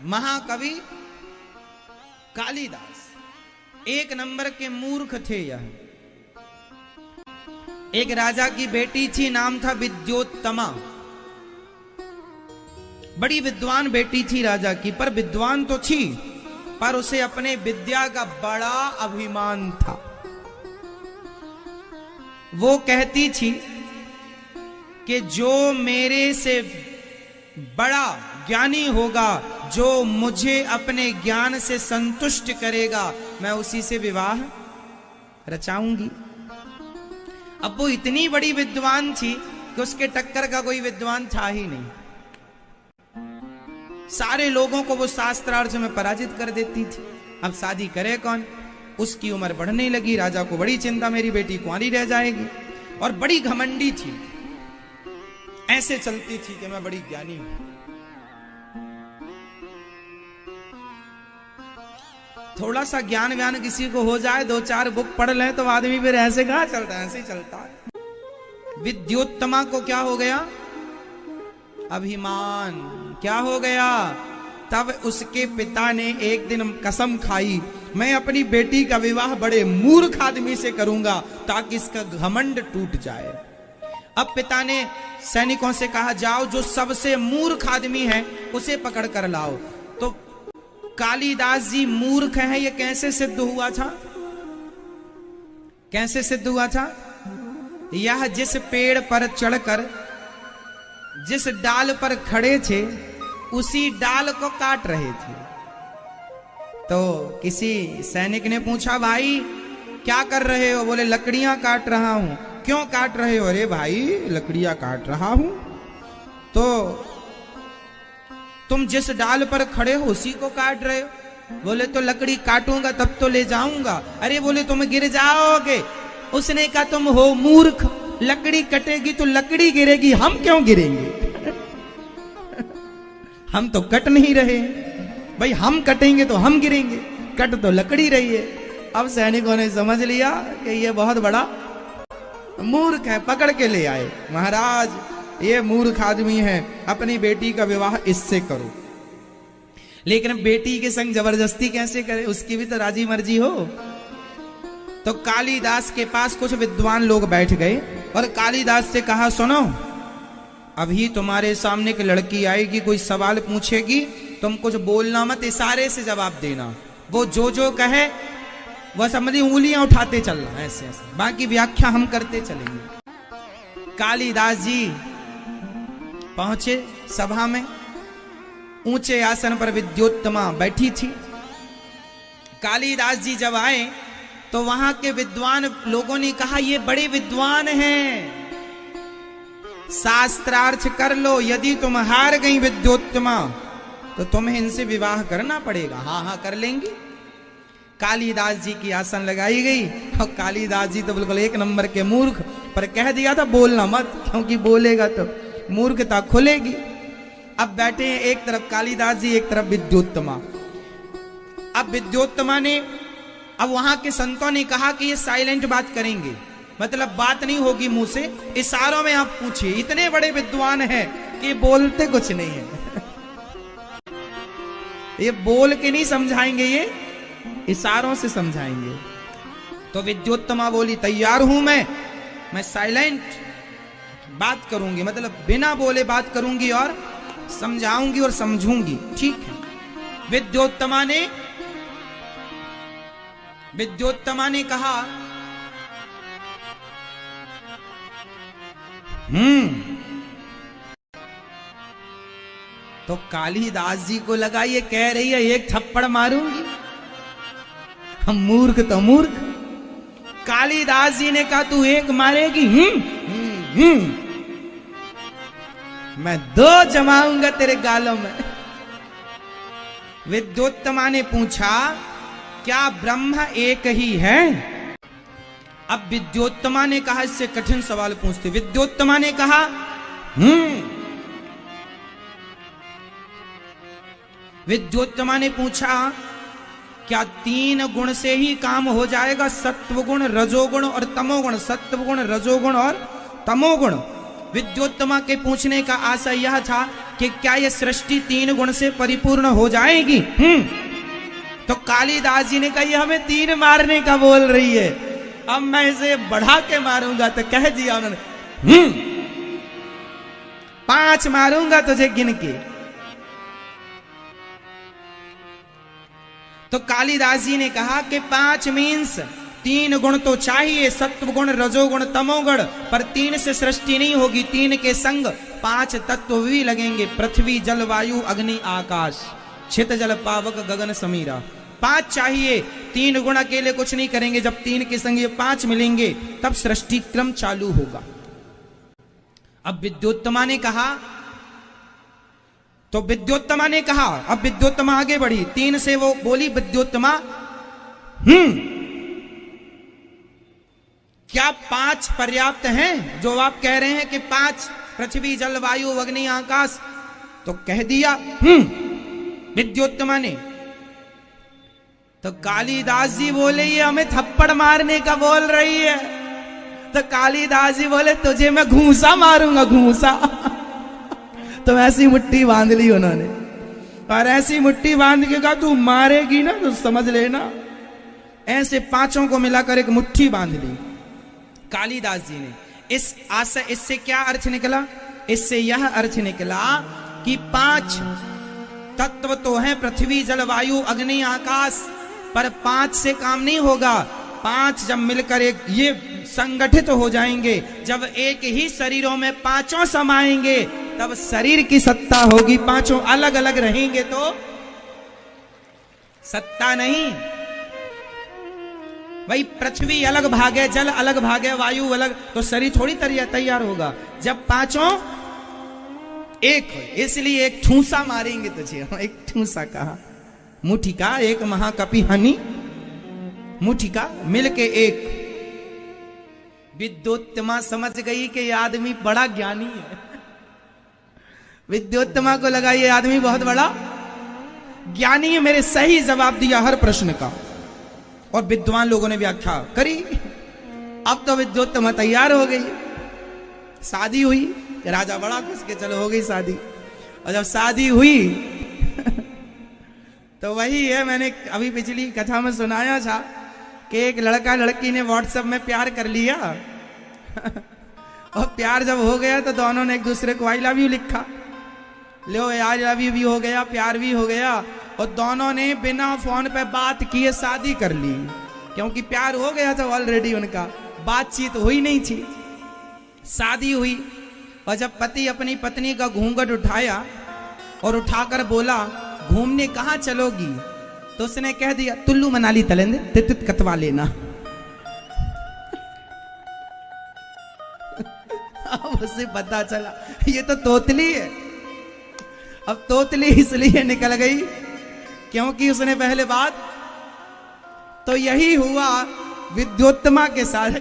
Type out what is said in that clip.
महाकवि कालिदास एक नंबर के मूर्ख थे। यह एक राजा की बेटी थी, नाम था विद्योत्तमा। बड़ी विद्वान बेटी थी राजा की, पर विद्वान तो थी पर उसे अपने विद्या का बड़ा अभिमान था। वो कहती थी कि जो मेरे से बड़ा ज्ञानी होगा, जो मुझे अपने ज्ञान से संतुष्ट करेगा, मैं उसी से विवाह रचाऊंगी। अब वो इतनी बड़ी विद्वान थी कि उसके टक्कर का कोई विद्वान था ही नहीं। सारे लोगों को वो शास्त्रार्थ में पराजित कर देती थी। अब शादी करे कौन? उसकी उम्र बढ़ने लगी। राजा को बड़ी चिंता, मेरी बेटी कुंवारी रह जाएगी। और बड़ी घमंडी थी, ऐसे चलती थी कि मैं बड़ी ज्ञानी हूं। थोड़ा सा ज्ञान व्यान किसी को हो जाए, दो चार बुक पढ़ ले तो आदमी फिर ऐसे कहां चलता है, ऐसे ही चलता है। विद्योत्तमा को क्या हो गया? अभिमान। क्या हो गया? तब उसके पिता ने एक दिन कसम खाई, मैं अपनी बेटी का विवाह बड़े मूर्ख आदमी से करूंगा ताकि इसका घमंड टूट जाए। अब पिता ने सैनिकों से कहा, जाओ जो सबसे मूर्ख आदमी है उसे पकड़ कर लाओ। तो कालिदास जी मूर्ख हैं, ये कैसे सिद्ध हुआ था? कैसे सिद्ध हुआ था? यह जिस पेड़ पर चढ़कर जिस डाल पर खड़े थे उसी डाल को काट रहे थे। तो किसी सैनिक ने पूछा, भाई क्या कर रहे हो? बोले लकड़ियां काट रहा हूं। क्यों काट रहे हो? अरे भाई लकड़ियां काट रहा हूं। तो तुम जिस डाल पर खड़े हो उसी को काट रहे हो। बोले तो लकड़ी काटूंगा तब तो ले जाऊंगा। अरे बोले तुम गिर जाओगे। उसने कहा तुम हो मूर्ख, लकड़ी कटेगी तो लकड़ी गिरेगी, हम क्यों गिरेंगे? हम तो कट नहीं रहे भाई, हम कटेंगे तो हम गिरेंगे, कट तो लकड़ी रही है। अब सैनिकों ने समझ लिया कि ये बहुत बड़ा मूर्ख है, पकड़ के ले आए। महाराज ये मूर्ख आदमी है, अपनी बेटी का विवाह इससे करो। लेकिन बेटी के संग जबरदस्ती कैसे करे? उसकी भी तो राजी मर्जी हो। तो कालिदास के पास कुछ विद्वान लोग बैठ गए और कालिदास से कहा, सुनो अभी तुम्हारे सामने एक लड़की आएगी, कोई सवाल पूछेगी, तुम कुछ बोलना मत, इशारे से जवाब देना। वो जो जो कहे वह समझी उंगलियां उठाते चलना, ऐसे ऐसे, बाकी व्याख्या हम करते चलेंगे। कालिदास जी पहुंचे सभा में। ऊंचे आसन पर विद्योत्तमा बैठी थी। कालिदास जी जब आए तो वहां के विद्वान लोगों ने कहा, ये बड़े विद्वान हैं, शास्त्रार्थ कर लो। यदि तुम हार गई विद्योत्तमा तो तुम्हें इनसे विवाह करना पड़ेगा। हाँ हाँ कर लेंगी। कालिदास जी की आसन लगाई गई और कालिदास जी तो बिल्कुल एक नंबर के मूर्ख, पर कह दिया था बोलना मत, क्योंकि बोलेगा तो मूर्खता खुलेगी। अब बैठे हैं एक तरफ कालिदास जी, एक तरफ विद्योत्तमा। अब विद्योत्तमा ने, अब वहां के संतों ने कहा कि ये साइलेंट बात करेंगे, मतलब बात नहीं होगी मुंह से, इशारों में आप पूछिए। इतने बड़े विद्वान हैं कि बोलते कुछ नहीं है। ये बोल के नहीं समझाएंगे, ये इशारों से समझाएंगे। तो विद्योत्तमा बोली, तैयार हूं मैं साइलेंट बात करूंगी, मतलब बिना बोले बात करूंगी और समझाऊंगी और समझूंगी। ठीक है। विद्योत्तमा ने कहा, तो कालिदास जी को लगा ये कह रही है एक थप्पड़ मारूंगी, हम मूर्ख तो मूर्ख। कालिदास जी ने कहा, तू एक मारेगी? मैं दो जमाऊंगा तेरे गालों में। विद्योत्तमा ने पूछा, क्या ब्रह्म एक ही है? अब विद्योत्तमा ने कहा, इससे कठिन सवाल पूछते। विद्योत्तमा ने कहा, विद्योत्तमा ने पूछा, क्या 3 गुण से ही काम हो जाएगा? सत्वगुण, रजोगुण और तमोगुण। सत्वगुण, रजोगुण और तमोगुण। विद्योत्तमा के पूछने का आशय यह था कि क्या ये सृष्टि 3 गुण से परिपूर्ण हो जाएगी? तो कालिदास जी ने कहा ये हमें 3 मारने का बोल रही है, अब मैं इसे बढ़ा के मारूंगा। तो कह दिया उन्होंने 5 मारूंगा तुझे गिन के। तो कालिदास जी ने कहा कि 5 मीन्स 3 गुण तो चाहिए, सत्व गुण, रजोगुण, तमोगुण, पर 3 से सृष्टि नहीं होगी। 3 के संग 5 तत्व भी लगेंगे, पृथ्वी, जल, वायु, अग्नि, आकाश, छित जल पावक गगन समीरा। 5 चाहिए, 3 गुण अकेले कुछ नहीं करेंगे। जब 3 के संग ये 5 मिलेंगे तब सृष्टि क्रम चालू होगा। अब विद्योत्तमा ने कहा, तो विद्योत्तमा ने कहा, अब विद्योत्तमा आगे बढ़ी। 3 से वो बोली विद्योत्तमा, क्या 5 पर्याप्त हैं जो आप कह रहे हैं कि 5 पृथ्वी, जल, वायु, अग्नि, आकाश? तो कह दिया विद्योत्तमा ने। तो कालिदास जी बोले ये हमें थप्पड़ मारने का बोल रही है। तो कालिदास जी बोले तुझे मैं घूंसा मारूंगा, घूंसा। तो ऐसी मुट्ठी बांध ली उन्होंने, और ऐसी मुट्ठी बांध के कहा तू मारेगी ना तो समझ लेना। ऐसे 5 को मिलाकर एक मुट्ठी बांध ली कालिदास जी ने। इस आशय, इससे क्या अर्थ निकला? इससे यह अर्थ निकला कि 5 तत्व तो हैं, पृथ्वी, जल, वायु, अग्नि, आकाश, पर 5 से काम नहीं होगा। 5 जब मिलकर एक ये संगठित हो जाएंगे, जब एक ही शरीरों में 5 समाएंगे तब शरीर की सत्ता होगी। 5 अलग अलग रहेंगे तो सत्ता नहीं। भाई पृथ्वी अलग भागे, जल अलग भागे, वायु अलग, तो शरीर थोड़ी तैयार होगा। जब 5 एक हो, इसलिए एक ठूसा मारेंगे तुझे। एक ठूसा कहा, मुठिका, एक महाकपि हनी मुठिका मिलके एक। विद्योत्तमा समझ गई कि ये आदमी बड़ा ज्ञानी है। विद्योत्तमा को लगा ये आदमी बहुत बड़ा ज्ञानी है, मेरे सही जवाब दिया हर प्रश्न का। और विद्वान लोगों ने व्याख्या करी। अब तो विद्योत्तमा तैयार हो गई, शादी हुई, राजा बड़ा खुश के चलो हो गई शादी। और जब शादी हुई तो वही है, मैंने अभी पिछली कथा में सुनाया था कि एक लड़का लड़की ने व्हाट्सएप में प्यार कर लिया और प्यार जब हो गया तो दोनों ने एक दूसरे को आई लव यू लिखा। लो आई लव यू भी हो गया, प्यार भी हो गया, और दोनों ने बिना फोन पे बात किए शादी कर ली, क्योंकि प्यार हो गया था ऑलरेडी उनका, बातचीत हुई नहीं थी। शादी हुई, और जब पति अपनी पत्नी का घूंघट उठाया और उठाकर बोला घूमने कहाँ चलोगी, तो उसने कह दिया तुल्लू मनाली तलेंदे, तित कतवा लेना। अब उसे पता चला ये तो तोतली है। अब तोतली इसलिए निकल गई क्योंकि उसने पहले बात, तो यही हुआ विद्योत्तमा के साथ।